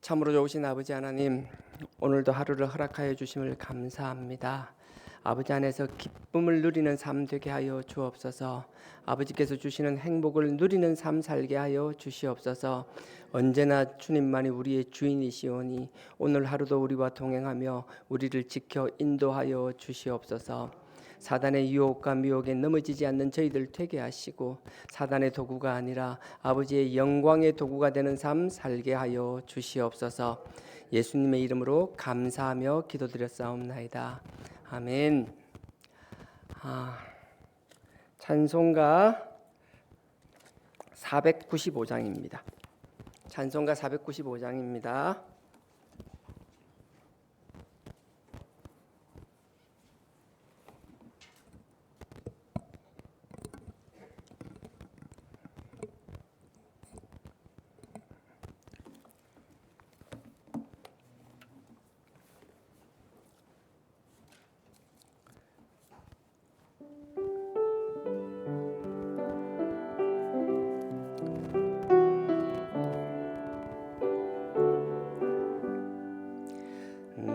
참으로 좋으신 아버지 하나님, 오늘도 하루를 허락하여 주심을 감사합니다. 아버지 안에서 기쁨을 누리는 삶 되게 하여 주옵소서. 아버지께서 주시는 행복을 누리는 삶 살게 하여 주시옵소서. 언제나 주님만이 우리의 주인이시오니 오늘 하루도 우리와 동행하며 우리를 지켜 인도하여 주시옵소서. 사단의 유혹과 미혹에 넘어지지 않는 저희들 되게 하시고 사단의 도구가 아니라 아버지의 영광의 도구가 되는 삶 살게 하여 주시옵소서. 예수님의 이름으로 감사하며 기도드렸사옵나이다. 아멘. 찬송가 495장입니다. 찬송가 495장입니다.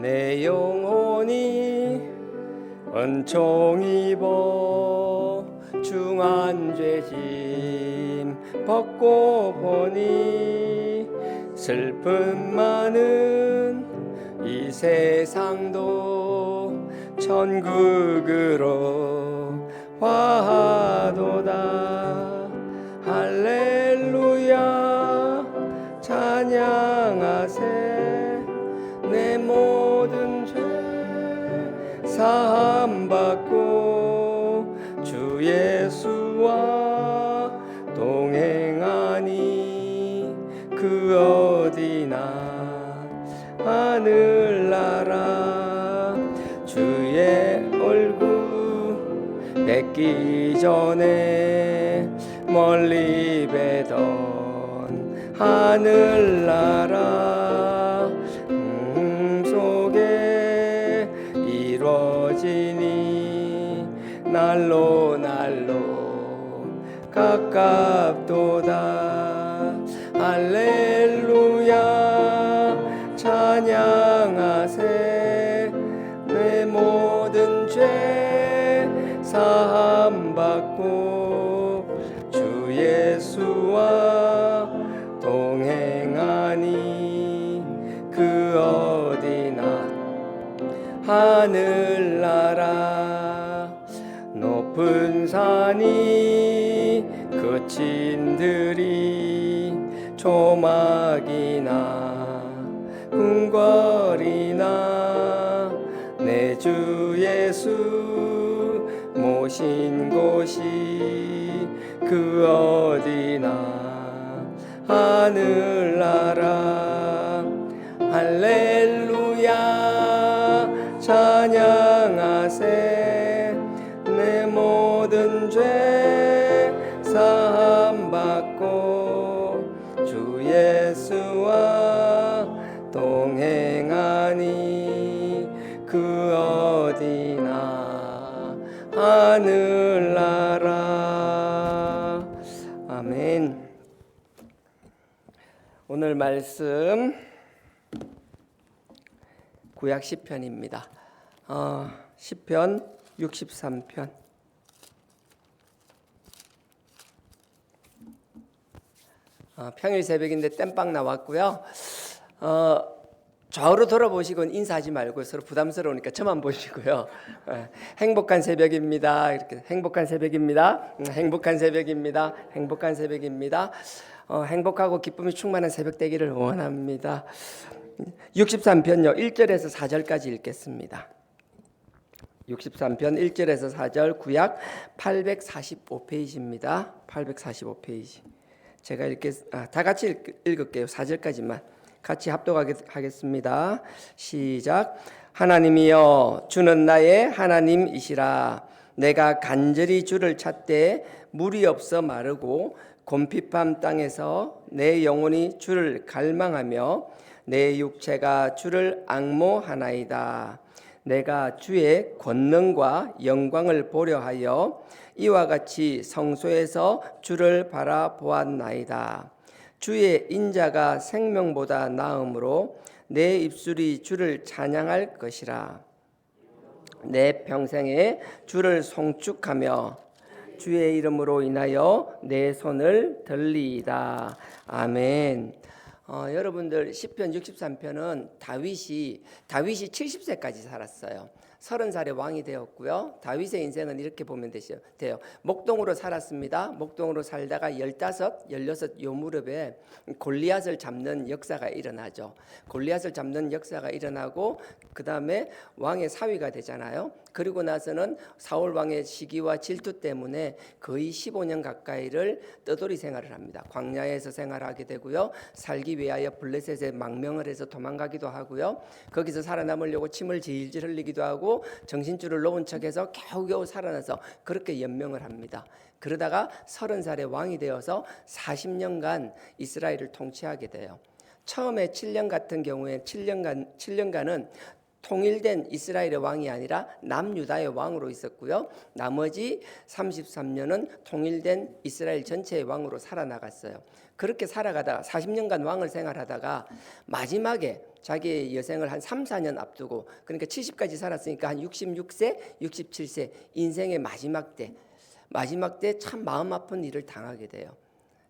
내 영혼이 은총 입어 중한 죄짐 벗고 보니 슬픔 많은 이 세상도 천국으로 화하도다. 할렐루야 찬양하세. 내 모든 죄 사함받고 주 예수와 동행하니 그 어디나 하늘나라. 주의 얼굴 뵙기 전에 멀리 뵈던 하늘나라 이루어지니 날로 가깝도다. 할렐루야 찬양하세. 내 모든 죄 사함받고 주 예수와 동행하니 그 어디나 하늘나라. 높은 산이 거친 들이 조막이나 궁궐이나 내 주 예수 모신 곳이 그 어디나 하늘나라. 할렐루야 찬양하세. 내 모든 죄 사함받고 주 예수와 동행하니 그 어디나 하늘나라. 아멘. 오늘 말씀 구약 시편입니다. 시편 63편. 평일 새벽인데 땜빵 나왔고요. 좌우로 돌아보시고는 인사하지 말고 서로 부담스러우니까 저만 보시고요. 행복한 새벽입니다. 이렇게 행복한 새벽입니다. 행복한 새벽입니다. 행복한 새벽입니다. 행복하고 기쁨이 충만한 새벽 되기를 원합니다. 63편요 1절에서 4절까지 읽겠습니다. 63편 1절에서 4절 구약 845페이지입니다. 845페이지. 제가 다 같이 읽을게요. 4절까지만 같이 합독하겠습니다. 시작. 하나님이여 주는 나의 하나님이시라. 내가 간절히 주를 찾되 물이 없어 마르고 곰핍한 땅에서 내 영혼이 주를 갈망하며 내 육체가 주를 앙모하나이다. 내가 주의 권능과 영광을 보려 하여 이와 같이 성소에서 주를 바라보았나이다. 주의 인자가 생명보다 나음으로 내 입술이 주를 찬양할 것이라. 내 평생에 주를 송축하며 주의 이름으로 인하여 내 손을 들리이다. 아멘. 여러분들 시편 63편은 다윗이 70세까지 살았어요. 30살에 왕이 되었고요. 다윗의 인생은 이렇게 보면 돼요. 목동으로 살았습니다. 목동으로 살다가 16 요 무렵에 골리앗을 잡는 역사가 일어나죠. 골리앗을 잡는 역사가 일어나고 그 다음에 왕의 사위가 되잖아요. 그리고 나서는 사울 왕의 시기와 질투 때문에 거의 15년 가까이를 떠돌이 생활을 합니다. 광야에서 생활하게 되고요. 살기 위하여 블레셋에 망명을 해서 도망가기도 하고요. 거기서 살아남으려고 침을 질질 흘리기도 하고 정신줄을 놓은 척해서 겨우겨우 살아나서 그렇게 연명을 합니다. 그러다가 30살에 왕이 되어서 40년간 이스라엘을 통치하게 돼요. 처음에 7년 같은 경우에 7년간은 통일된 이스라엘의 왕이 아니라 남유다의 왕으로 있었고요. 나머지 33년은 통일된 이스라엘 전체의 왕으로 살아나갔어요. 그렇게 살아가다가 40년간 왕을 생활하다가 마지막에 자기의 여생을 한 3, 4년 앞두고, 그러니까 70까지 살았으니까 한 66세, 67세 인생의 마지막 때 참 마음 아픈 일을 당하게 돼요.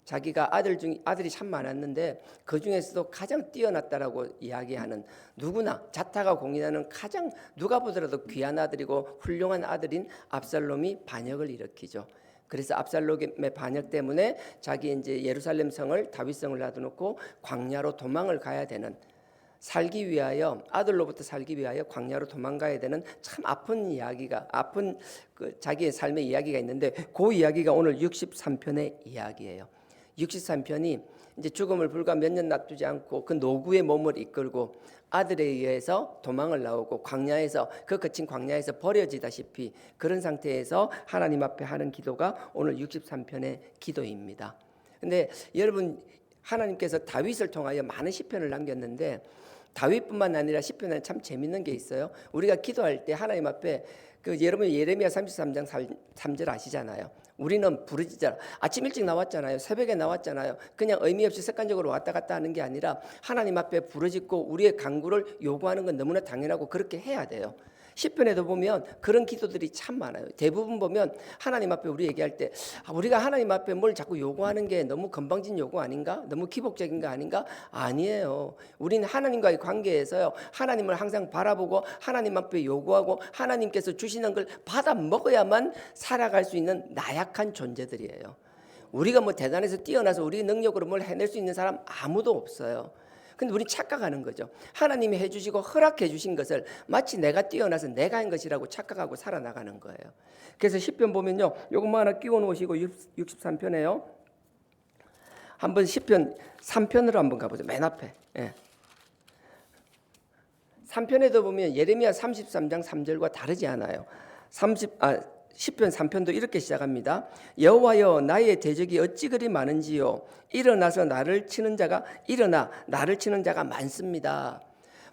자기가 아들이 참 많았는데 그 중에서도 가장 뛰어났다라고 이야기하는, 누구나 자타가 공인하는 가장 누가 보더라도 귀한 아들이고 훌륭한 아들인 압살롬이 반역을 일으키죠. 그래서 압살롬의 반역 때문에 자기 이제 예루살렘 성을 다윗성을 놔두놓고 광야로 도망을 가야 되는, 살기 위하여 아들로부터 살기 위하여 광야로 도망가야 되는 참 아픈 자기의 삶의 이야기가 있는데, 그 이야기가 오늘 63편의 이야기예요. 63편이 이제 죽음을 불과 몇 년 놔두지 않고 그 노구의 몸을 이끌고 아들에 의해서 도망을 나오고 광야에서, 그 거친 광야에서 버려지다시피 그런 상태에서 하나님 앞에 하는 기도가 오늘 63편의 기도입니다. 근데 여러분, 하나님께서 다윗을 통하여 많은 시편을 남겼는데 다윗뿐만 아니라 시편에 참 재밌는 게 있어요. 우리가 기도할 때 하나님 앞에 여러분 예레미야 33장 3절 아시잖아요. 우리는 부르짖어라. 아침 일찍 나왔잖아요. 새벽에 나왔잖아요. 그냥 의미 없이 습관적으로 왔다 갔다 하는 게 아니라 하나님 앞에 부르짖고 우리의 간구를 요구하는 건 너무나 당연하고 그렇게 해야 돼요. 시편에도 보면 그런 기도들이 참 많아요. 대부분 보면 하나님 앞에 우리 얘기할 때 우리가 하나님 앞에 뭘 자꾸 요구하는 게 너무 건방진 요구 아닌가? 너무 기복적인 거 아닌가? 아니에요. 우리는 하나님과의 관계에서요, 하나님을 항상 바라보고 하나님 앞에 요구하고 하나님께서 주시는 걸 받아 먹어야만 살아갈 수 있는 나약한 존재들이에요. 우리가 뭐 대단해서 뛰어나서 우리 능력으로 뭘 해낼 수 있는 사람 아무도 없어요. 근데 우리 착각하는 거죠. 하나님이 해주시고 허락해 주신 것을 마치 내가 뛰어나서 내가 한 것이라고 착각하고 살아나가는 거예요. 그래서 시편 보면요, 요것만 하나 끼워 놓으시고 63편에요. 한번 시편 3편으로 한번 가보죠. 맨 앞에. 3편에도 보면 예레미야 33장 3절과 다르지 않아요. 시편 3편도 이렇게 시작합니다. 여호와여, 나의 대적이 어찌 그리 많은지요. 일어나 나를 치는 자가 많습니다.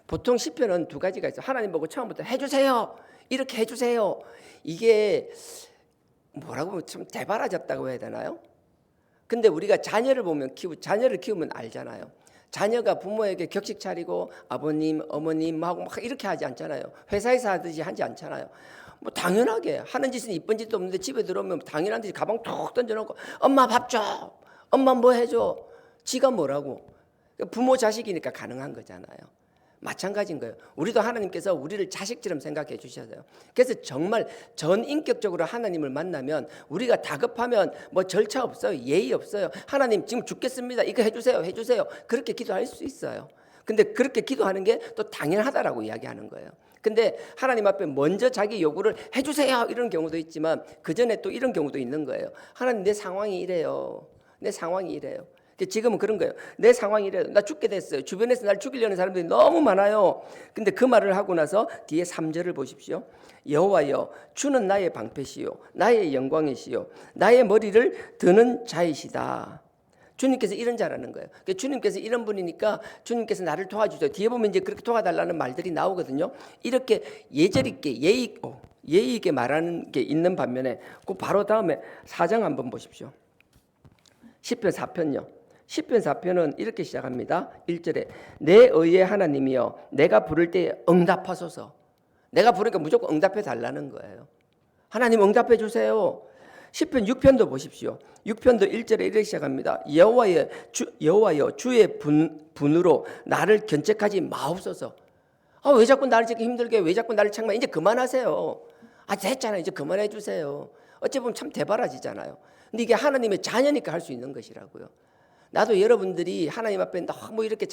보통 시편은 두 가지가 있어요. 하나님 보고 처음부터 해주세요, 이렇게 해주세요. 이게 뭐라고 좀 대바라졌다고 해야 되나요? 근데 우리가 자녀를 키우면 알잖아요. 자녀가 부모에게 격식 차리고 아버님, 어머님 하고 막 이렇게 하지 않잖아요. 회사에서 하듯이 하지 않잖아요. 뭐 당연하게 하는 짓은 이쁜 짓도 없는데 집에 들어오면 당연한 듯이 가방 툭 던져놓고 엄마 밥 줘, 엄마 뭐 해줘. 지가 뭐라고. 부모 자식이니까 가능한 거잖아요. 마찬가지인 거예요. 우리도 하나님께서 우리를 자식처럼 생각해 주셔서요. 그래서 정말 전인격적으로 하나님을 만나면 우리가 다급하면 뭐 절차 없어요. 예의 없어요. 하나님 지금 죽겠습니다. 이거 해주세요. 그렇게 기도할 수 있어요. 근데 그렇게 기도하는 게 또 당연하다라고 이야기하는 거예요. 근데 하나님 앞에 먼저 자기 요구를 해주세요 이런 경우도 있지만 그 전에 또 이런 경우도 있는 거예요. 하나님, 내 상황이 이래요. 지금은 그런 거예요. 내 상황이 이래요. 나 죽게 됐어요. 주변에서 날 죽이려는 사람들이 너무 많아요. 근데 그 말을 하고 나서 뒤에 3절을 보십시오. 여호와여, 주는 나의 방패시요 나의 영광이시요 나의 머리를 드는 자이시다. 주님께서 이런 자라는 거예요. 주님께서 이런 분이니까 주님께서 나를 도와주세요. 뒤에 보면 이제 그렇게 도와달라는 말들이 나오거든요. 이렇게 예절 있게 예의 있게 말하는 게 있는 반면에 그 바로 다음에 4장 한번 보십시오. 시편 4편요. 시편 4편은 이렇게 시작합니다. 1절에 내 의의 하나님이여 내가 부를 때 응답하소서. 내가 부르니까 무조건 응답해 달라는 거예요. 하나님 응답해 주세요. 시편 6편도 보십시오. 6편도 1절에 이렇게 시작합니다. 여호와여 주의 분으로 나를 견책하지 마옵소서. 왜 자꾸 나를 이렇게 힘들게, 왜 자꾸 나를 책망? 이제 그만하세요. 됐잖아요. 이제 그만해 주세요. 어찌 보면 참 대바라지잖아요. 근데 이게 하나님의 자녀니까 할 수 있는 것이라고요. 나도 여러분들이 하나님 앞에 너무 이렇게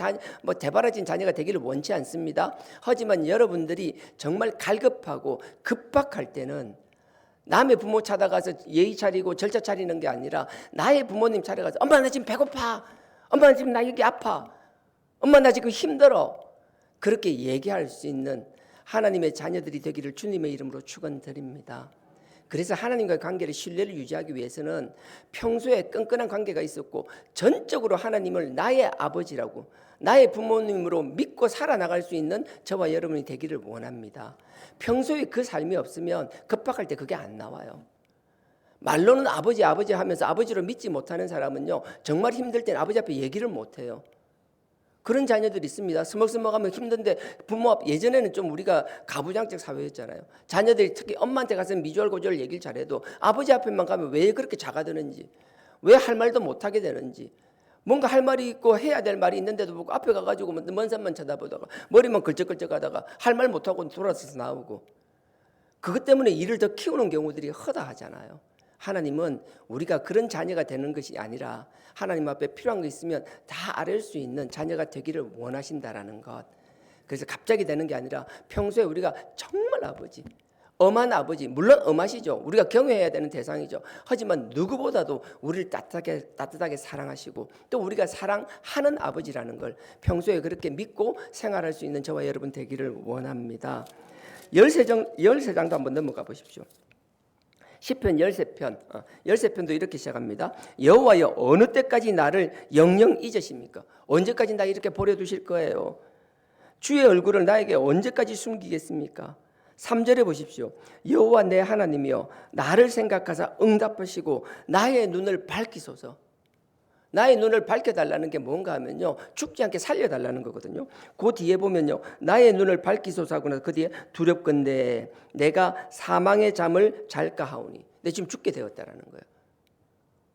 대바라진 자녀가 되기를 원치 않습니다. 하지만 여러분들이 정말 갈급하고 급박할 때는 남의 부모 찾아가서 예의 차리고 절차 차리는 게 아니라 나의 부모님 찾아가서 엄마 나 지금 배고파, 엄마 나 지금 나 여기 아파, 엄마 나 지금 힘들어, 그렇게 얘기할 수 있는 하나님의 자녀들이 되기를 주님의 이름으로 축원드립니다. 그래서 하나님과의 관계를 신뢰를 유지하기 위해서는 평소에 끈끈한 관계가 있었고 전적으로 하나님을 나의 아버지라고 나의 부모님으로 믿고 살아나갈 수 있는 저와 여러분이 되기를 원합니다. 평소에 그 삶이 없으면 급박할 때 그게 안 나와요. 말로는 아버지 하면서 아버지로 믿지 못하는 사람은요, 정말 힘들 때는 아버지 앞에 얘기를 못해요. 그런 자녀들이 있습니다. 스먹스먹하면 힘든데 부모 앞, 예전에는 좀 우리가 가부장적 사회였잖아요. 자녀들이 특히 엄마한테 가서 미주알고주알 얘기를 잘해도 아버지 앞에만 가면 왜 그렇게 작아드는지, 왜 할 말도 못하게 되는지, 뭔가 할 말이 있고 해야 될 말이 있는데도 보고 앞에 가가지고 먼 산만 쳐다보다가 머리만 걸쩍걸쩍하다가 할 말 못하고 돌아서서 나오고, 그것 때문에 일을 더 키우는 경우들이 허다하잖아요. 하나님은 우리가 그런 자녀가 되는 것이 아니라 하나님 앞에 필요한 거 있으면 다 아뢰 수 있는 자녀가 되기를 원하신다라는 것. 그래서 갑자기 되는 게 아니라 평소에 우리가 정말 아버지, 엄한 아버지, 물론 엄하시죠. 우리가 경외해야 되는 대상이죠. 하지만 누구보다도 우리를 따뜻하게 사랑하시고 또 우리가 사랑하는 아버지라는 걸 평소에 그렇게 믿고 생활할 수 있는 저와 여러분 되기를 원합니다. 13장도 한번 넘어가 보십시오. 시편 13편도 이렇게 시작합니다. 여호와여 어느 때까지 나를 영영 잊으십니까? 언제까지 나 이렇게 버려두실 거예요? 주의 얼굴을 나에게 언제까지 숨기겠습니까? 3절에 보십시오. 여호와 내 하나님이여 나를 생각하사 응답하시고 나의 눈을 밝히소서. 나의 눈을 밝혀달라는 게 뭔가 하면요, 죽지 않게 살려달라는 거거든요. 그 뒤에 보면요, 나의 눈을 밝히소서 하고 나서 그 뒤에 두렵건대 내가 사망의 잠을 잘까 하오니, 내 지금 죽게 되었다라는 거예요.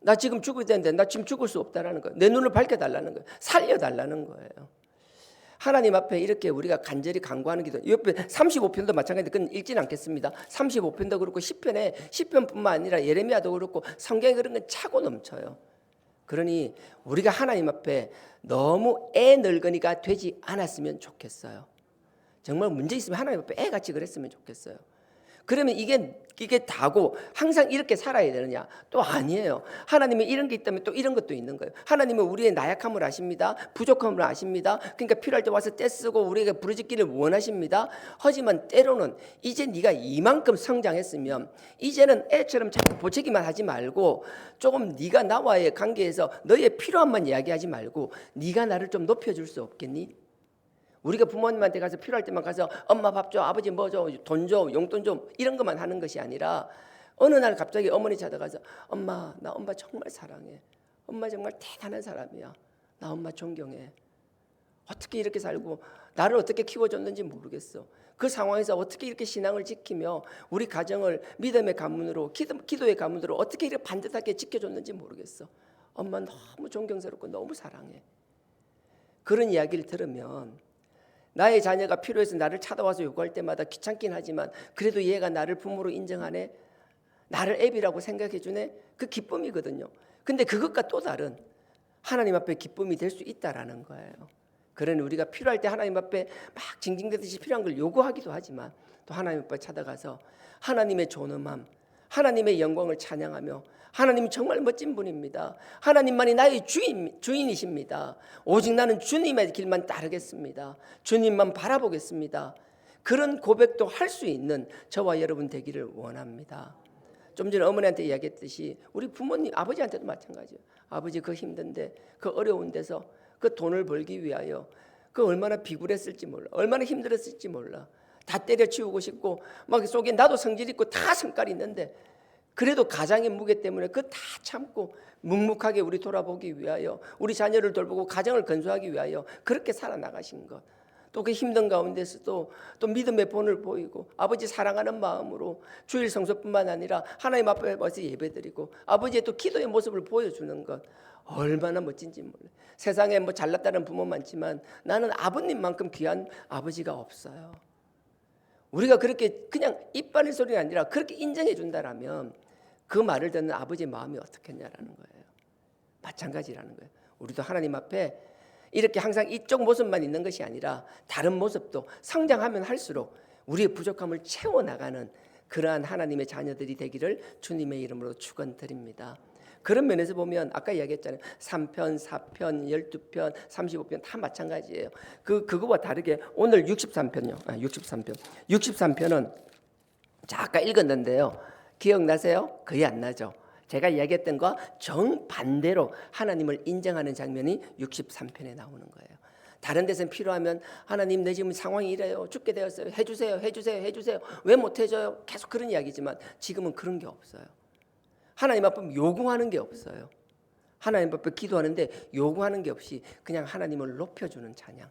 나 지금 죽어야 되는데 나 지금 죽을 수 없다라는 거예요. 내 눈을 밝혀달라는 거예요. 살려달라는 거예요. 하나님 앞에 이렇게 우리가 간절히 간구하는 기도. 옆에 35편도 마찬가지인데 그건 읽지는 않겠습니다. 35편도 그렇고 시편뿐만 아니라 예레미야도 그렇고 성경에 그런 건 차고 넘쳐요. 그러니 우리가 하나님 앞에 너무 애 늙은이가 되지 않았으면 좋겠어요. 정말 문제 있으면 하나님 앞에 애같이 그랬으면 좋겠어요. 그러면 이게 다고 항상 이렇게 살아야 되느냐? 또 아니에요. 하나님은 이런 게 있다면 또 이런 것도 있는 거예요. 하나님은 우리의 나약함을 아십니다. 부족함을 아십니다. 그러니까 필요할 때 와서 떼쓰고 우리에게 부르짖기를 원하십니다. 하지만 때로는 이제 네가 이만큼 성장했으면 이제는 애처럼 자꾸 보채기만 하지 말고 조금 네가 나와의 관계에서 너의 필요함만 이야기하지 말고 네가 나를 좀 높여줄 수 없겠니? 우리가 부모님한테 가서 필요할 때만 가서 엄마 밥 줘, 아버지 뭐 줘, 돈 줘, 용돈 줘, 이런 것만 하는 것이 아니라 어느 날 갑자기 어머니 찾아가서 엄마, 나 엄마 정말 사랑해. 엄마 정말 대단한 사람이야. 나 엄마 존경해. 어떻게 이렇게 살고 나를 어떻게 키워줬는지 모르겠어. 그 상황에서 어떻게 이렇게 신앙을 지키며 우리 가정을 믿음의 가문으로 기도의 가문으로 어떻게 이렇게 반듯하게 지켜줬는지 모르겠어. 엄마 너무 존경스럽고 너무 사랑해. 그런 이야기를 들으면 나의 자녀가 필요해서 나를 찾아와서 요구할 때마다 귀찮긴 하지만 그래도 얘가 나를 부모로 인정하네, 나를 애비라고 생각해주네, 그 기쁨이거든요. 근데 그것과 또 다른 하나님 앞에 기쁨이 될 수 있다라는 거예요. 그러니 우리가 필요할 때 하나님 앞에 막 징징대듯이 필요한 걸 요구하기도 하지만 또 하나님 앞에 찾아가서 하나님의 존엄함, 하나님의 영광을 찬양하며 하나님이 정말 멋진 분입니다. 하나님만이 나의 주인이십니다. 오직 나는 주님의 길만 따르겠습니다. 주님만 바라보겠습니다. 그런 고백도 할 수 있는 저와 여러분 되기를 원합니다. 좀 전에 어머니한테 이야기했듯이 우리 부모님, 아버지한테도 마찬가지예요. 아버지 그 힘든데 그 어려운 데서 그 돈을 벌기 위하여 그 얼마나 비굴했을지 몰라, 얼마나 힘들었을지 몰라. 다 때려치우고 싶고 막 속에 나도 성질 있고 다 성깔이 있는데 그래도 가장의 무게 때문에 그거 다 참고 묵묵하게 우리 돌아보기 위하여, 우리 자녀를 돌보고 가정을 건설하기 위하여 그렇게 살아나가신 것. 또 그 힘든 가운데서도 또 믿음의 본을 보이고 아버지 사랑하는 마음으로 주일 성수뿐만 아니라 하나님 앞에 와서 예배드리고 아버지의 또 기도의 모습을 보여주는 것, 얼마나 멋진지 몰라요. 세상에 뭐 잘났다는 부모 많지만 나는 아버님만큼 귀한 아버지가 없어요. 우리가 그렇게 그냥 입바늘 소리가 아니라 그렇게 인정해 준다라면 그 말을 듣는 아버지의 마음이 어떻겠냐라는 거예요. 마찬가지라는 거예요. 우리도 하나님 앞에 이렇게 항상 이쪽 모습만 있는 것이 아니라 다른 모습도 성장하면 할수록 우리의 부족함을 채워나가는 그러한 하나님의 자녀들이 되기를 주님의 이름으로 축원드립니다. 그런 면에서 보면 아까 이야기했잖아요. 3편, 4편, 12편, 35편 다 마찬가지예요. 그거와 다르게 오늘 63편요. 63편은 자, 아까 읽었는데요. 기억나세요? 거의 안 나죠. 제가 이야기했던 것과 정반대로 하나님을 인정하는 장면이 63편에 나오는 거예요. 다른 데서는 필요하면 하나님 내 지금 상황이 이래요. 죽게 되었어요. 해주세요. 해주세요. 해주세요. 왜 못해줘요? 계속 그런 이야기지만 지금은 그런 게 없어요. 하나님 앞에 요구하는 게 없어요. 하나님 앞에 기도하는데 요구하는 게 없이 그냥 하나님을 높여주는 찬양.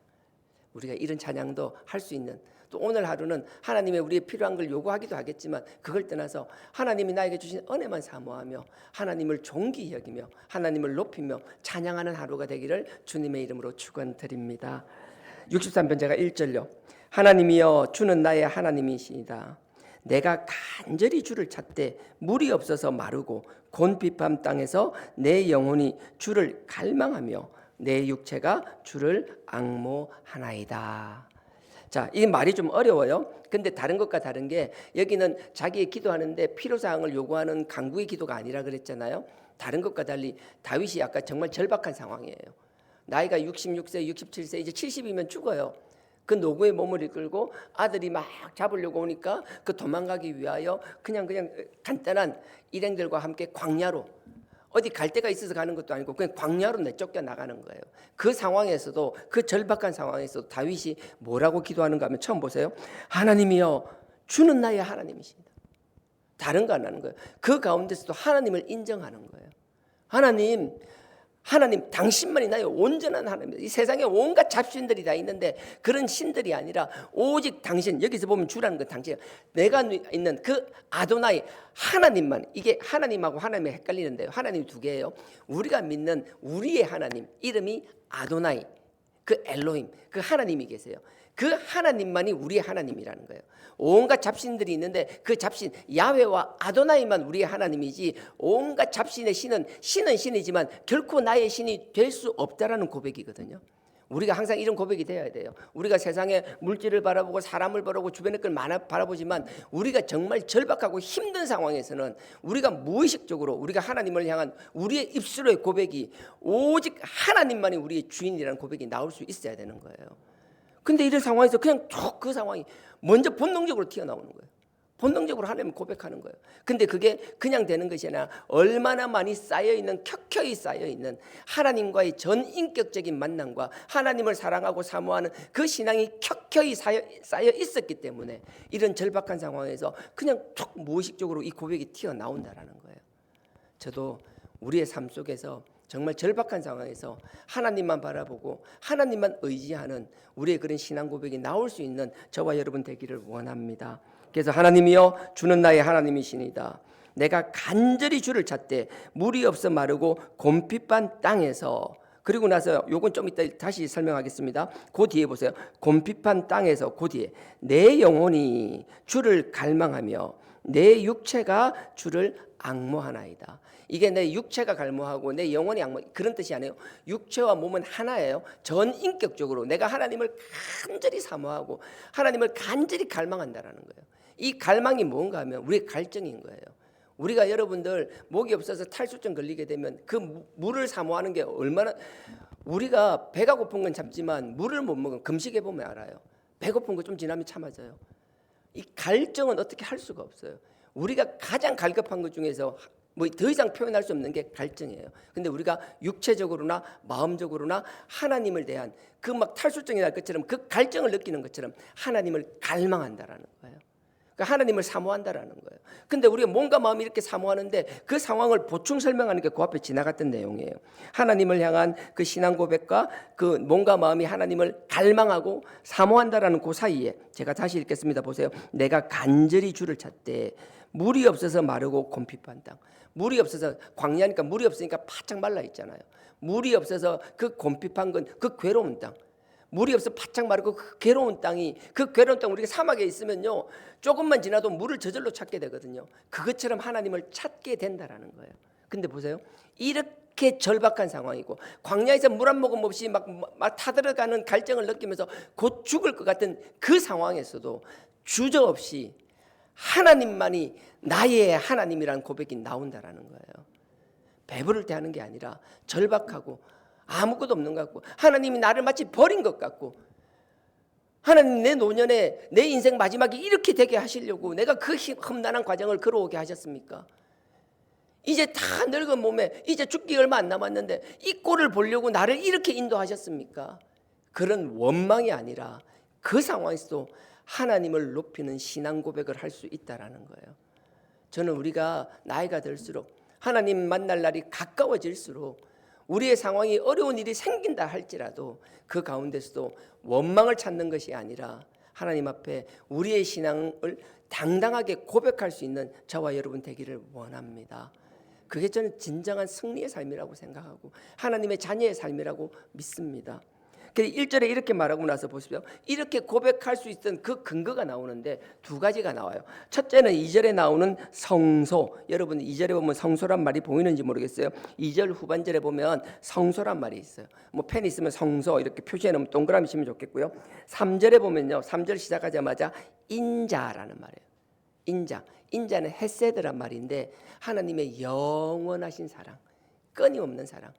우리가 이런 찬양도 할 수 있는, 또 오늘 하루는 하나님의 우리의 필요한 걸 요구하기도 하겠지만 그걸 떠나서 하나님이 나에게 주신 은혜만 사모하며 하나님을 존귀히 여기며 하나님을 높이며 찬양하는 하루가 되기를 주님의 이름으로 축원드립니다. 63편 제가 1절요. 하나님이여 주는 나의 하나님이시니다. 내가 간절히 주를 찾되 물이 없어서 마르고 곤핍함 땅에서 내 영혼이 주를 갈망하며 내 육체가 주를 앙모하나이다. 자, 이 말이 좀 어려워요. 근데 다른 것과 다른 게 여기는 자기 기도하는데 필요사항을 요구하는 간구의 기도가 아니라 그랬잖아요. 다른 것과 달리 다윗이 아까 정말 절박한 상황이에요. 나이가 66세, 67세, 이제 70이면 죽어요. 그 노구의 몸을 이끌고 아들이 막 잡으려고 오니까 그 도망가기 위하여 그냥 간단한 일행들과 함께 광야로, 어디 갈 데가 있어서 가는 것도 아니고 그냥 광야로 내쫓겨 나가는 거예요. 그 상황에서도, 그 절박한 상황에서도 다윗이 뭐라고 기도하는가 하면 처음 보세요. 하나님이여 주는 나의 하나님이십니다. 다른 거 안 하는 거예요. 그 가운데서도 하나님을 인정하는 거예요. 하나님 당신만이 나의 온전한 하나님입니다. 이 세상에 온갖 잡신들이 다 있는데 그런 신들이 아니라 오직 당신, 여기서 보면 주라는 건 당신, 내가 있는 그 아도나이 하나님만. 이게 하나님하고 하나님이 헷갈리는데요. 하나님 두 개예요. 우리가 믿는 우리의 하나님 이름이 아도나이, 그 엘로힘, 그 하나님이 계세요. 그 하나님만이 우리의 하나님이라는 거예요. 온갖 잡신들이 있는데 그 잡신 야훼와 아도나이만 우리의 하나님이지 온갖 잡신의 신은 신이지만 결코 나의 신이 될 수 없다라는 고백이거든요. 우리가 항상 이런 고백이 되어야 돼요. 우리가 세상에 물질을 바라보고 사람을 바라보고 주변의 걸 바라보지만 우리가 정말 절박하고 힘든 상황에서는 우리가 무의식적으로 우리가 하나님을 향한 우리의 입술의 고백이 오직 하나님만이 우리의 주인이라는 고백이 나올 수 있어야 되는 거예요. 근데 이런 상황에서 그냥 쭉 그 상황이 먼저 본능적으로 튀어나오는 거예요. 본능적으로 하나님을 고백하는 거예요. 근데 그게 그냥 되는 것이 아니라 얼마나 많이 쌓여있는, 켜켜이 쌓여있는 하나님과의 전인격적인 만남과 하나님을 사랑하고 사모하는 그 신앙이 켜켜이 쌓여 있었기 때문에 이런 절박한 상황에서 그냥 툭 무의식적으로 이 고백이 튀어나온다라는 거예요. 저도 우리의 삶 속에서 정말 절박한 상황에서 하나님만 바라보고 하나님만 의지하는 우리의 그런 신앙 고백이 나올 수 있는 저와 여러분 되기를 원합니다. 그래서 하나님이여 주는 나의 하나님이시니다. 내가 간절히 주를 찾되 물이 없어 마르고 곰핍한 땅에서, 그리고 나서 요건 좀 이따 다시 설명하겠습니다. 그 뒤에 보세요. 곰핍한 땅에서, 그 뒤에 내 영혼이 주를 갈망하며 내 육체가 주를 앙모하나이다. 이게 내 육체가 갈모하고 내 영혼이 앙모, 그런 뜻이 아니에요. 육체와 몸은 하나예요. 전인격적으로 내가 하나님을 간절히 사모하고 하나님을 간절히 갈망한다라는 거예요. 이 갈망이 뭔가 하면 우리의 갈증인 거예요. 우리가 여러분들 목이 없어서 탈수증 걸리게 되면 그 물을 사모하는 게 얼마나, 우리가 배가 고픈 건 참지만 물을 못 먹으면 금식해 보면 알아요. 배고픈 거 좀 지나면 참아져요. 이 갈증은 어떻게 할 수가 없어요. 우리가 가장 갈급한 것 중에서 뭐 더 이상 표현할 수 없는 게 갈증이에요. 근데 우리가 육체적으로나 마음적으로나 하나님을 대한 그 막 탈수증이 날 것처럼 그 갈증을 느끼는 것처럼 하나님을 갈망한다라는 거예요. 그러니까 하나님을 사모한다라는 거예요. 근데 우리가 몸과 마음이 이렇게 사모하는데 그 상황을 보충 설명하는 게 그 앞에 지나갔던 내용이에요. 하나님을 향한 그 신앙 고백과 그 몸과 마음이 하나님을 갈망하고 사모한다라는 그 사이에 제가 다시 읽겠습니다. 보세요. 내가 간절히 주를 찾되 물이 없어서 마르고 곰핍한 땅. 물이 없어서 광야니까 물이 없으니까 바짝 말라 있잖아요. 물이 없어서 그 곰핍한 건 그 괴로운 땅. 물이 없어 바짝 마르고 그 괴로운 땅이, 그 괴로운 땅, 우리가 사막에 있으면요 조금만 지나도 물을 저절로 찾게 되거든요. 그것처럼 하나님을 찾게 된다라는 거예요. 근데 보세요, 이렇게 절박한 상황이고 광야에서 물 한 모금 없이 막 타들어가는 갈증을 느끼면서 곧 죽을 것 같은 그 상황에서도 주저없이 하나님만이 나의 하나님이라는 고백이 나온다라는 거예요. 배부를 때 하는 게 아니라 절박하고 아무것도 없는 것 같고, 하나님이 나를 마치 버린 것 같고, 하나님 내 노년에 내 인생 마지막에 이렇게 되게 하시려고 내가 그 험난한 과정을 걸어오게 하셨습니까? 이제 다 늙은 몸에 이제 죽기 얼마 안 남았는데 이 꼴을 보려고 나를 이렇게 인도하셨습니까? 그런 원망이 아니라 그 상황에서도 하나님을 높이는 신앙 고백을 할 수 있다라는 거예요. 저는 우리가 나이가 들수록 하나님 만날 날이 가까워질수록 우리의 상황이 어려운 일이 생긴다 할지라도 그 가운데서도 원망을 찾는 것이 아니라 하나님 앞에 우리의 신앙을 당당하게 고백할 수 있는 저와 여러분 되기를 원합니다. 그게 저는 진정한 승리의 삶이라고 생각하고 하나님의 자녀의 삶이라고 믿습니다. 그래서 1절에 이렇게 말하고 나서 보십시오. 이렇게 고백할 수 있던 그 근거가 나오는데 두 가지가 나와요. 첫째는 2절에 나오는 성소. 여러분 2절에 보면 성소란 말이 보이는지 모르겠어요. 2절 후반절에 보면 성소란 말이 있어요. 뭐 펜 있으면 성소 이렇게 표시해 놓으면 동그라미 치면 좋겠고요. 3절에 보면요, 3절 시작하자마자 인자라는 말이에요. 인자. 인자는 헤세드란 말인데 하나님의 영원하신 사랑, 끊임없는 사랑.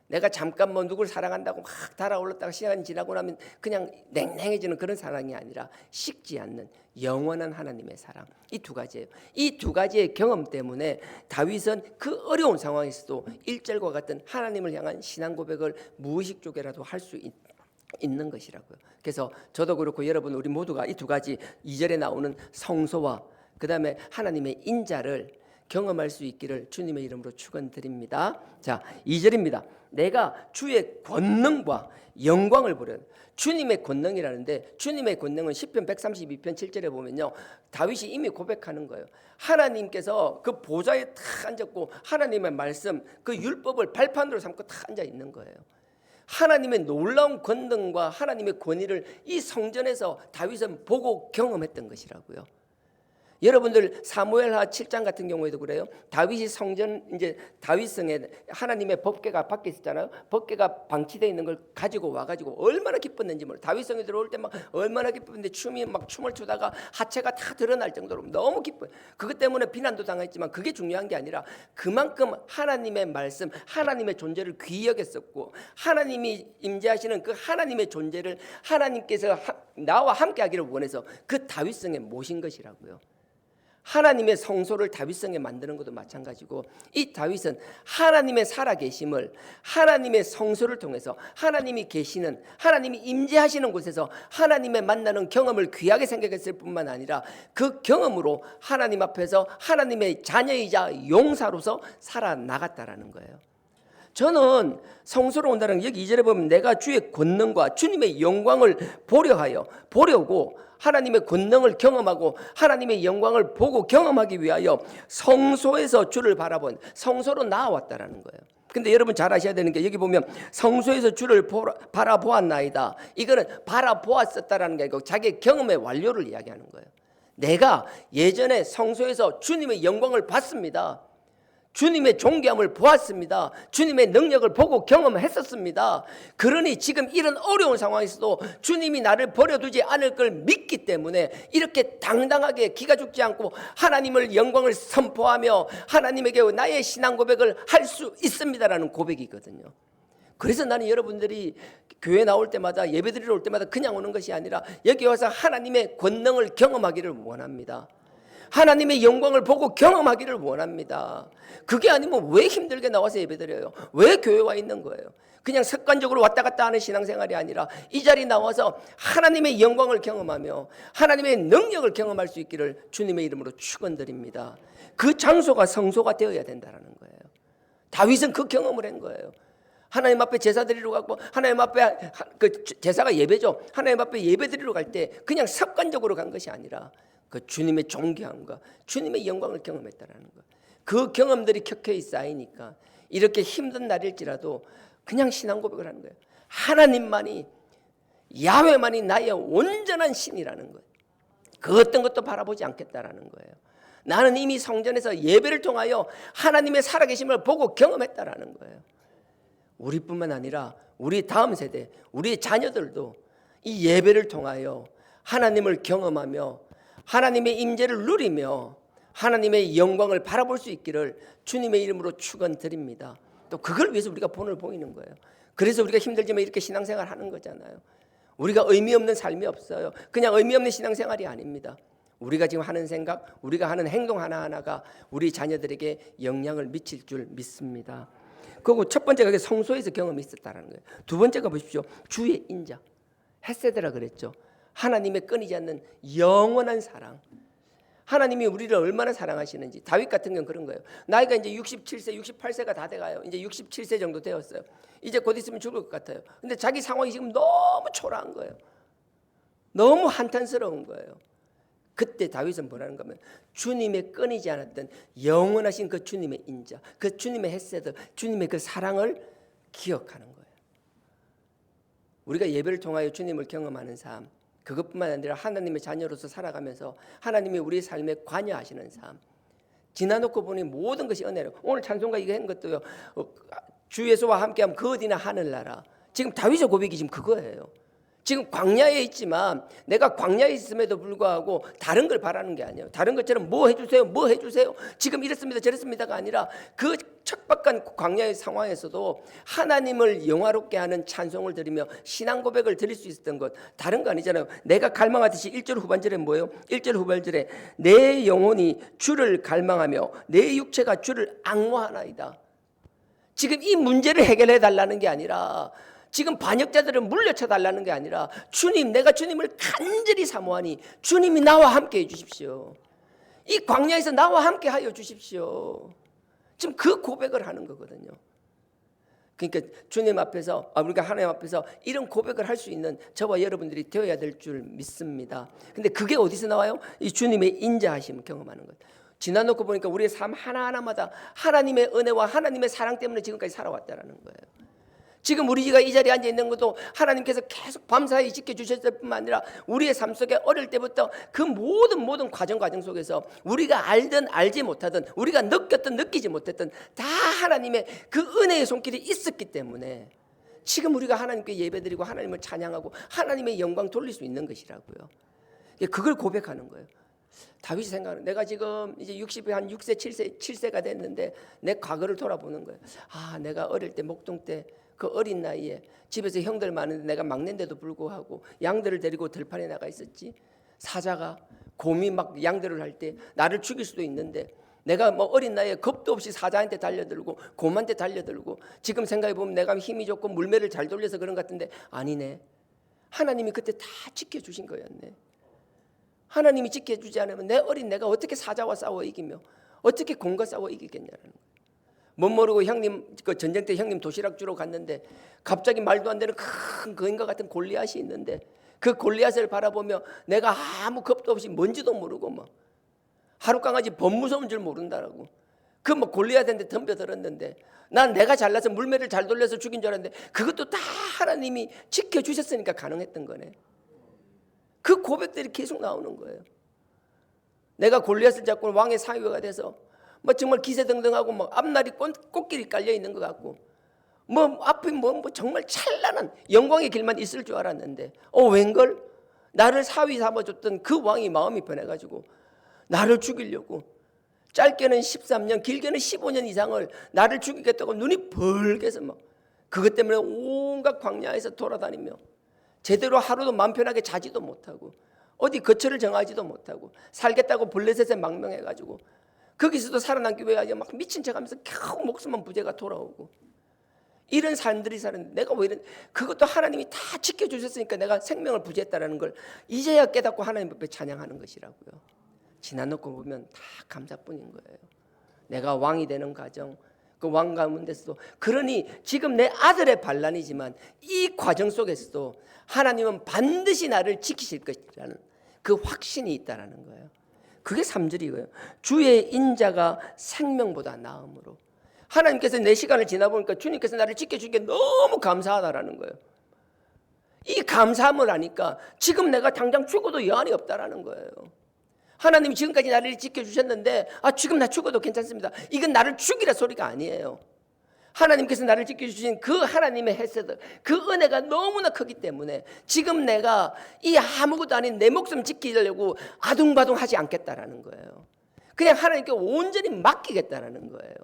내가 잠깐 뭐 누굴 사랑한다고 막 달아올랐다가 시간이 지나고 나면 그냥 냉랭해지는 그런 사랑이 아니라 식지 않는 영원한 하나님의 사랑. 이 두 가지예요. 이 두 가지의 경험 때문에 다윗은 그 어려운 상황에서도 1절과 같은 하나님을 향한 신앙 고백을 무의식적이라도 할 수 있는 것이라고요. 그래서 저도 그렇고 여러분 우리 모두가 이 두 가지 2절에 나오는 성소와 그 다음에 하나님의 인자를 경험할 수 있기를 주님의 이름으로 축원드립니다. 자, 2절입니다. 내가 주의 권능과 영광을 보려. 주님의 권능이라는데 주님의 권능은 시편 132편 7절에 보면요, 다윗이 이미 고백하는 거예요. 하나님께서 그 보좌에 탁 앉았고 하나님의 말씀, 그 율법을 발판으로 삼고 탁 앉아 있는 거예요. 하나님의 놀라운 권능과 하나님의 권위를 이 성전에서 다윗은 보고 경험했던 것이라고요. 여러분들 사무엘하 7장 같은 경우에도 그래요. 다윗이 성전 이제 다윗성에 하나님의 법궤가 밖에 있었잖아요. 법궤가 방치되어 있는 걸 가지고 와가지고 얼마나 기뻤는지 몰라요. 다윗성에 들어올 때 막 얼마나 기뻤는데 춤을 추다가 하체가 다 드러날 정도로 너무 기뻐요. 그것 때문에 비난도 당했지만 그게 중요한 게 아니라 그만큼 하나님의 말씀, 하나님의 존재를 귀히 여겼었고 하나님이 임재하시는 그 하나님의 존재를 하나님께서 나와 함께하기를 원해서 그 다윗성에 모신 것이라고요. 하나님의 성소를 다윗성에 만드는 것도 마찬가지고 이 다윗은 하나님의 살아계심을 하나님의 성소를 통해서 하나님이 계시는, 하나님이 임재하시는 곳에서 하나님의 만나는 경험을 귀하게 생각했을 뿐만 아니라 그 경험으로 하나님 앞에서 하나님의 자녀이자 용사로서 살아나갔다라는 거예요. 저는 성소로 온다는 여기 2절에 보면 내가 주의 권능과 주님의 영광을 보려고 하나님의 권능을 경험하고 하나님의 영광을 보고 경험하기 위하여 성소에서 주를 바라본, 성소로 나아왔다라는 거예요. 근데 여러분 잘 아셔야 되는 게 여기 보면 성소에서 주를 바라보았나이다. 이거는 바라보았었다라는 게 아니고 자기의 경험의 완료를 이야기하는 거예요. 내가 예전에 성소에서 주님의 영광을 봤습니다. 주님의 존귀함을 보았습니다. 주님의 능력을 보고 경험했었습니다. 그러니 지금 이런 어려운 상황에서도 주님이 나를 버려두지 않을 걸 믿기 때문에 이렇게 당당하게 기가 죽지 않고 하나님을 영광을 선포하며 하나님에게 나의 신앙 고백을 할 수 있습니다라는 고백이거든요. 그래서 나는 여러분들이 교회 나올 때마다 예배드리러 올 때마다 그냥 오는 것이 아니라 여기 와서 하나님의 권능을 경험하기를 원합니다. 하나님의 영광을 보고 경험하기를 원합니다. 그게 아니면 왜 힘들게 나와서 예배드려요? 왜 교회 와 있는 거예요? 그냥 습관적으로 왔다 갔다 하는 신앙생활이 아니라 이 자리에 나와서 하나님의 영광을 경험하며 하나님의 능력을 경험할 수 있기를 주님의 이름으로 축원드립니다. 그 장소가 성소가 되어야 된다는 거예요. 다윗은 그 경험을 한 거예요. 하나님 앞에 제사 드리러 가고 하나님 앞에 그 제사가 예배죠. 하나님 앞에 예배 드리러 갈 때 그냥 습관적으로 간 것이 아니라 그 주님의 존귀함과 주님의 영광을 경험했다라는 거. 그 경험들이 켜켜이 쌓이니까 이렇게 힘든 날일지라도 그냥 신앙 고백을 하는 거예요. 하나님만이 야훼만이 나의 온전한 신이라는 거예요. 그 어떤 것도 바라보지 않겠다라는 거예요. 나는 이미 성전에서 예배를 통하여 하나님의 살아계심을 보고 경험했다라는 거예요. 우리뿐만 아니라 우리 다음 세대, 우리 자녀들도 이 예배를 통하여 하나님을 경험하며 하나님의 임재를 누리며 하나님의 영광을 바라볼 수 있기를 주님의 이름으로 축원드립니다. 또 그걸 위해서 우리가 본을 보이는 거예요. 그래서 우리가 힘들지만 이렇게 신앙생활 하는 거잖아요. 우리가 의미 없는 삶이 없어요. 그냥 의미 없는 신앙생활이 아닙니다. 우리가 지금 하는 생각, 우리가 하는 행동 하나하나가 우리 자녀들에게 영향을 미칠 줄 믿습니다. 그리고 첫 번째가 성소에서 경험이 있었다는 거예요. 두 번째가 보십시오. 주의 인자, 헤세드라 그랬죠. 하나님의 끊이지 않는 영원한 사랑. 하나님이 우리를 얼마나 사랑하시는지. 다윗 같은 경우는 그런 거예요. 나이가 이제 67세, 68세가 다 돼가요. 이제 67세 정도 되었어요. 이제 곧 있으면 죽을 것 같아요. 근데 자기 상황이 지금 너무 초라한 거예요. 너무 한탄스러운 거예요. 그때 다윗은 뭐라는 거면 주님의 끊이지 않았던 영원하신 그 주님의 인자, 그 주님의 헤세드, 주님의 그 사랑을 기억하는 거예요. 우리가 예배를 통하여 주님을 경험하는 삶, 그것뿐만 아니라 하나님의 자녀로서 살아가면서 하나님이 우리 삶에 관여하시는 삶, 지나놓고 보니 모든 것이 은혜로. 오늘 찬송가 이거 한 것도요. 주 예수와 함께하면 그 어디나 하늘나라. 지금 다윗의 고백이 지금 그거예요. 지금 광야에 있지만 내가 광야에 있음에도 불구하고 다른 걸 바라는 게 아니에요. 다른 것처럼 뭐 해주세요, 뭐 해주세요. 지금 이랬습니다, 저랬습니다가 아니라 그 척박한 광야의 상황에서도 하나님을 영화롭게 하는 찬송을 드리며 신앙 고백을 드릴 수 있었던 것, 다른 거 아니잖아요. 내가 갈망하듯이 1절 후반절에 뭐예요? 1절 후반절에 내 영혼이 주를 갈망하며 내 육체가 주를 앙모하나이다. 지금 이 문제를 해결해 달라는 게 아니라, 지금 반역자들을 물려쳐 달라는 게 아니라, 주님, 내가 주님을 간절히 사모하니 주님이 나와 함께 해 주십시오. 이 광야에서 나와 함께 하여 주십시오. 지금 그 고백을 하는 거거든요. 그러니까 주님 앞에서, 우리가 하나님 앞에서 이런 고백을 할 수 있는 저와 여러분들이 되어야 될 줄 믿습니다. 근데 그게 어디서 나와요? 이 주님의 인자하심을 경험하는 것. 지나놓고 보니까 우리의 삶 하나하나마다 하나님의 은혜와 하나님의 사랑 때문에 지금까지 살아왔다는 거예요. 지금 우리가 이 자리에 앉아 있는 것도 하나님께서 계속 밤사이 지켜주셨을 뿐만 아니라 우리의 삶 속에 어릴 때부터 그 모든 과정 속에서 우리가 알든 알지 못하든 우리가 느꼈든 느끼지 못했든 다 하나님의 그 은혜의 손길이 있었기 때문에 지금 우리가 하나님께 예배드리고 하나님을 찬양하고 하나님의 영광 돌릴 수 있는 것이라고요. 그걸 고백하는 거예요. 다윗이 생각하는, 내가 지금 이제 60에 한 6세 7세가 됐는데 내 과거를 돌아보는 거예요. 내가 어릴 때 목동 때 그 어린 나이에 집에서 형들 많은데 내가 막내인데도 불구하고 양들을 데리고 들판에 나가 있었지. 사자가 곰이 막 양들을 할 때 나를 죽일 수도 있는데 내가 뭐 어린 나이에 겁도 없이 사자한테 달려들고 곰한테 달려들고, 지금 생각해 보면 내가 힘이 좋고 물매를 잘 돌려서 그런 것 같은데 아니네. 하나님이 그때 다 지켜주신 거였네. 하나님이 지켜주지 않으면 내 어린 내가 어떻게 사자와 싸워 이기며 어떻게 곰과 싸워 이기겠냐는 거예요. 못 모르고 형님, 그 전쟁 때 형님 도시락 주러 갔는데 갑자기 말도 안 되는 큰 거인과 같은 골리앗이 있는데 그 골리앗을 바라보며 내가 아무 겁도 없이 뭔지도 모르고 뭐 하루 강아지 범 무서운 줄 모른다라고 그 뭐 골리앗한테 덤벼들었는데 난 내가 잘나서 물매를 잘 돌려서 죽인 줄 알았는데 그것도 다 하나님이 지켜주셨으니까 가능했던 거네. 그 고백들이 계속 나오는 거예요. 내가 골리앗을 잡고 왕의 사위가 돼서 뭐 정말 기세등등하고 뭐 앞날이 꽃길이 깔려 있는 것 같고 뭐 앞에 뭐 정말 찬란한 영광의 길만 있을 줄 알았는데 웬걸 나를 사위 삼아줬던 그 왕이 마음이 변해가지고 나를 죽이려고 짧게는 13년 길게는 15년 이상을 나를 죽이겠다고 눈이 벌게서 막 그것 때문에 온갖 광야에서 돌아다니며 제대로 하루도 마음 편하게 자지도 못하고 어디 거처를 정하지도 못하고 살겠다고 블레셋에 망명해가지고 거기서도 살아남기 위해 막 미친 척하면서 겨우 목숨만 부재가 돌아오고 이런 사람들이 사는 내가 왜 이런 그것도 하나님이 다 지켜주셨으니까 내가 생명을 부지했다라는 걸 이제야 깨닫고 하나님 앞에 찬양하는 것이라고요. 지나놓고 보면 다 감사뿐인 거예요. 내가 왕이 되는 과정, 그 왕 가운데서도 그러니 지금 내 아들의 반란이지만 이 과정 속에서도 하나님은 반드시 나를 지키실 것이라는 그 확신이 있다라는 거예요. 그게 3절이고요. 주의 인자가 생명보다 나음으로. 하나님께서 내 시간을 지나보니까 주님께서 나를 지켜주신 게 너무 감사하다라는 거예요. 이 감사함을 하니까 지금 내가 당장 죽어도 여한이 없다라는 거예요. 하나님이 지금까지 나를 지켜주셨는데 지금 나 죽어도 괜찮습니다. 이건 나를 죽이라 소리가 아니에요. 하나님께서 나를 지켜주신 그 하나님의 헤세드, 그 은혜가 너무나 크기 때문에 지금 내가 이 아무것도 아닌 내 목숨 지키려고 아둥바둥하지 않겠다라는 거예요. 그냥 하나님께 온전히 맡기겠다라는 거예요.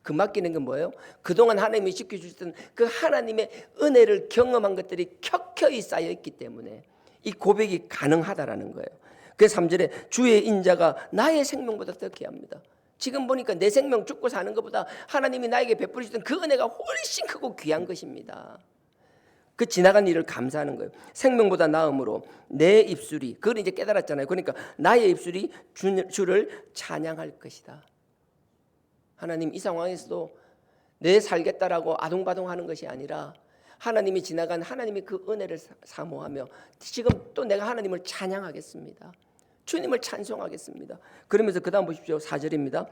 그 맡기는 건 뭐예요? 그동안 하나님이 지켜주셨던 그 하나님의 은혜를 경험한 것들이 켜켜이 쌓여있기 때문에 이 고백이 가능하다라는 거예요. 그래서 3절에 주의 인자가 나의 생명보다 더 귀합니다. 지금 보니까 내 생명 죽고 사는 것보다 하나님이 나에게 베풀으셨던 그 은혜가 훨씬 크고 귀한 것입니다. 그 지나간 일을 감사하는 거예요. 생명보다 나음으로 내 입술이, 그걸 이제 깨달았잖아요. 그러니까 나의 입술이 주를 찬양할 것이다. 하나님, 이 상황에서도 내 살겠다라고 아동바동하는 것이 아니라 하나님이 지나간 하나님의 그 은혜를 사모하며 지금 또 내가 하나님을 찬양하겠습니다. 주님을 찬송하겠습니다. 그러면서 그 다음 보십시오. 4절입니다.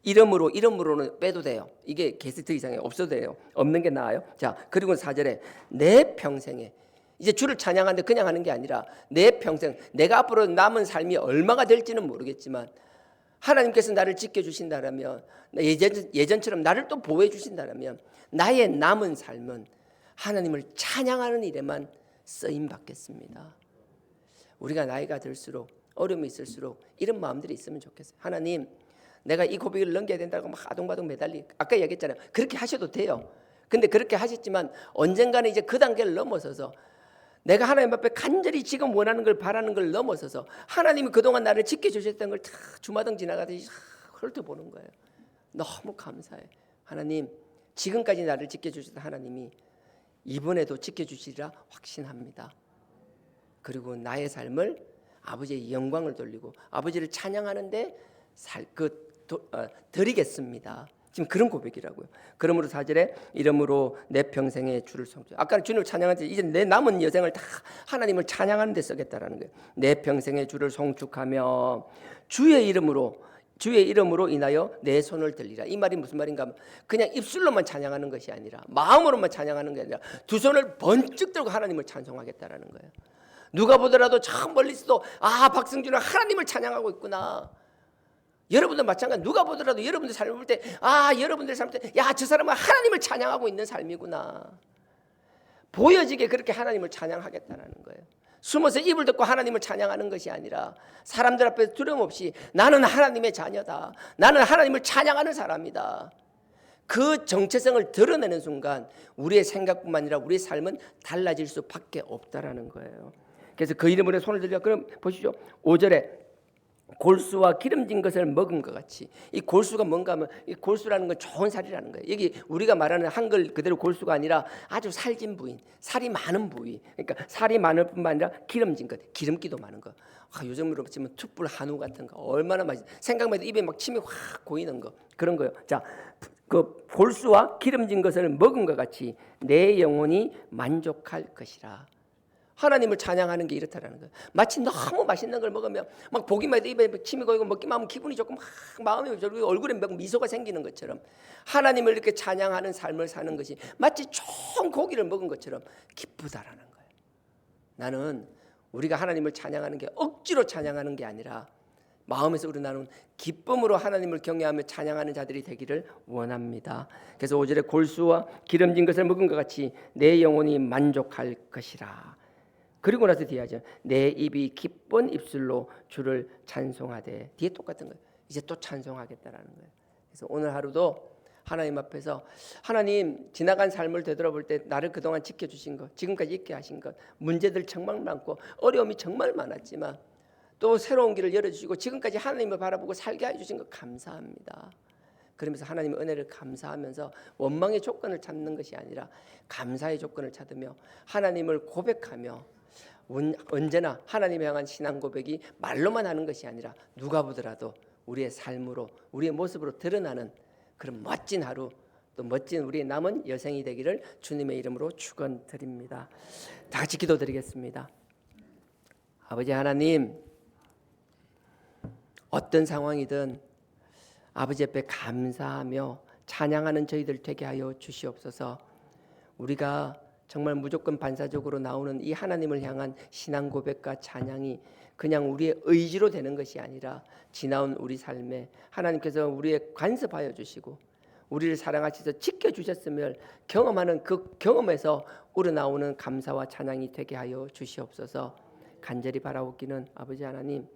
이름으로는 빼도 돼요. 이게 게스트 이상에 없어도 돼요. 없는 게 나아요. 자, 그리고 4절에 내 평생에, 이제 주를 찬양하는데 그냥 하는 게 아니라 내 평생, 내가 앞으로 남은 삶이 얼마가 될지는 모르겠지만 하나님께서 나를 지켜주신다면, 예전처럼 나를 또 보호해 주신다면 나의 남은 삶은 하나님을 찬양하는 일에만 쓰임 받겠습니다. 우리가 나이가 들수록, 어려움이 있을수록 이런 마음들이 있으면 좋겠어요. 하나님, 내가 이 고백을 넘겨야 된다고 막 아동바동 매달리, 아까 얘기했잖아요. 그렇게 하셔도 돼요. 근데 그렇게 하셨지만 언젠가는 이제 그 단계를 넘어서서 내가 하나님 앞에 간절히 지금 원하는 걸, 바라는 걸 넘어서서 하나님이 그동안 나를 지켜주셨던 걸 다 주마등 지나가듯이 훑어보는 거예요. 너무 감사해. 하나님, 지금까지 나를 지켜주셨던 하나님이 이번에도 지켜주시리라 확신합니다. 그리고 나의 삶을 아버지의 영광을 돌리고 아버지를 찬양하는데 드리겠습니다. 지금 그런 고백이라고요. 그러므로 4절에 이름으로 내 평생의 주를 송축. 아까는 주님을 찬양할 때 이제 내 남은 여생을 다 하나님을 찬양하는 데 쓰겠다라는 거예요. 내 평생의 주를 송축하며 주의 이름으로 인하여 내 손을 들리라. 이 말이 무슨 말인가 하면 그냥 입술로만 찬양하는 것이 아니라 마음으로만 찬양하는 게 아니라 두 손을 번쩍 들고 하나님을 찬송하겠다라는 거예요. 누가 보더라도 저 멀리서도 박승준은 하나님을 찬양하고 있구나. 여러분들 마찬가지. 누가 보더라도 여러분들 삶을 볼 때 여러분들 삶을 때 저 사람은 하나님을 찬양하고 있는 삶이구나. 보여지게 그렇게 하나님을 찬양하겠다는 거예요. 숨어서 입을 덮고 하나님을 찬양하는 것이 아니라 사람들 앞에 두려움 없이 나는 하나님의 자녀다. 나는 하나님을 찬양하는 사람이다. 그 정체성을 드러내는 순간 우리의 생각뿐만 아니라 우리의 삶은 달라질 수밖에 없다라는 거예요. 그래서 그 이름으로 손을 들려. 그럼 보시죠. 5절에 골수와 기름진 것을 먹은 것 같이. 이 골수가 뭔가 하면 이 골수라는 건 좋은 살이라는 거예요. 여기 우리가 말하는 한글 그대로 골수가 아니라 아주 살진 부위, 살이 많은 부위. 그러니까 살이 많을 뿐만 아니라 기름진 것, 기름기도 많은 거. 요즘으로 치면 툭불 한우 같은 거 얼마나 맛있어. 생각만 해도 입에 막 침이 확 고이는 거, 그런 거요. 자, 그 골수와 기름진 것을 먹은 것 같이 내 영혼이 만족할 것이라. 하나님을 찬양하는 게 이렇다라는 거예요. 마치 너무 맛있는 걸 먹으면 막 보기만 해도 입에 침이 고이고 먹기만 하면 기분이 좋고 막 마음이 저리고 얼굴에 미소가 생기는 것처럼 하나님을 이렇게 찬양하는 삶을 사는 것이 마치 좋은 고기를 먹은 것처럼 기쁘다라는 거예요. 나는 우리가 하나님을 찬양하는 게 억지로 찬양하는 게 아니라 마음에서 우러나는 기쁨으로 하나님을 경외하며 찬양하는 자들이 되기를 원합니다. 그래서 5절에 골수와 기름진 것을 먹은 것 같이 내 영혼이 만족할 것이라. 그리고 나서 뒤에 하죠. 내 입이 기쁜 입술로 주를 찬송하되. 뒤에 똑같은 거예요. 이제 또 찬송하겠다라는 거예요. 그래서 오늘 하루도 하나님 앞에서 하나님, 지나간 삶을 되돌아볼 때 나를 그동안 지켜주신 것, 지금까지 있게 하신 것, 문제들 정말 많고 어려움이 정말 많았지만 또 새로운 길을 열어주시고 지금까지 하나님을 바라보고 살게 해주신 것 감사합니다. 그러면서 하나님의 은혜를 감사하면서 원망의 조건을 찾는 것이 아니라 감사의 조건을 찾으며 하나님을 고백하며 언제나 하나님을 향한 신앙 고백이 말로만 하는 것이 아니라 누가 보더라도 우리의 삶으로 우리의 모습으로 드러나는 그런 멋진 하루 또 멋진 우리의 남은 여생이 되기를 주님의 이름으로 축원드립니다. 다 같이 기도드리겠습니다. 아버지 하나님, 어떤 상황이든 아버지 앞에 감사하며 찬양하는 저희들 되게 하여 주시옵소서. 우리가 정말 무조건 반사적으로 나오는 이 하나님을 향한 신앙 고백과 찬양이 그냥 우리의 의지로 되는 것이 아니라 지나온 우리 삶에 하나님께서 우리의 간섭하여 주시고 우리를 사랑하셔서 지켜주셨음을 경험하는 그 경험에서 우러나오는 감사와 찬양이 되게 하여 주시옵소서. 간절히 바라옵기는 아버지 하나님,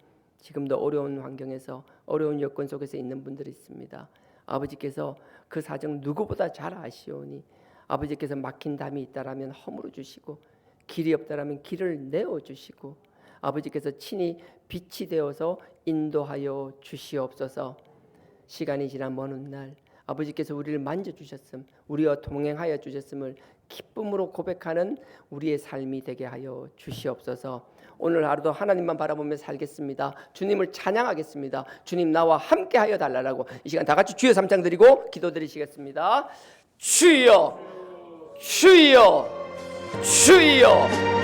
지금도 어려운 환경에서 어려운 여건 속에서 있는 분들이 있습니다. 아버지께서 그 사정 누구보다 잘 아시오니 아버지께서 막힌 담이 있다라면 허물어 주시고 길이 없다라면 길을 내어 주시고 아버지께서 친히 빛이 되어서 인도하여 주시옵소서. 시간이 지난 먼 훗날 아버지께서 우리를 만져주셨음, 우리와 동행하여 주셨음을 기쁨으로 고백하는 우리의 삶이 되게 하여 주시옵소서. 오늘 하루도 하나님만 바라보며 살겠습니다. 주님을 찬양하겠습니다. 주님 나와 함께하여 달라고 이 시간 다 같이 주여 삼창 드리고 기도드리시겠습니다. 주여 주여 주여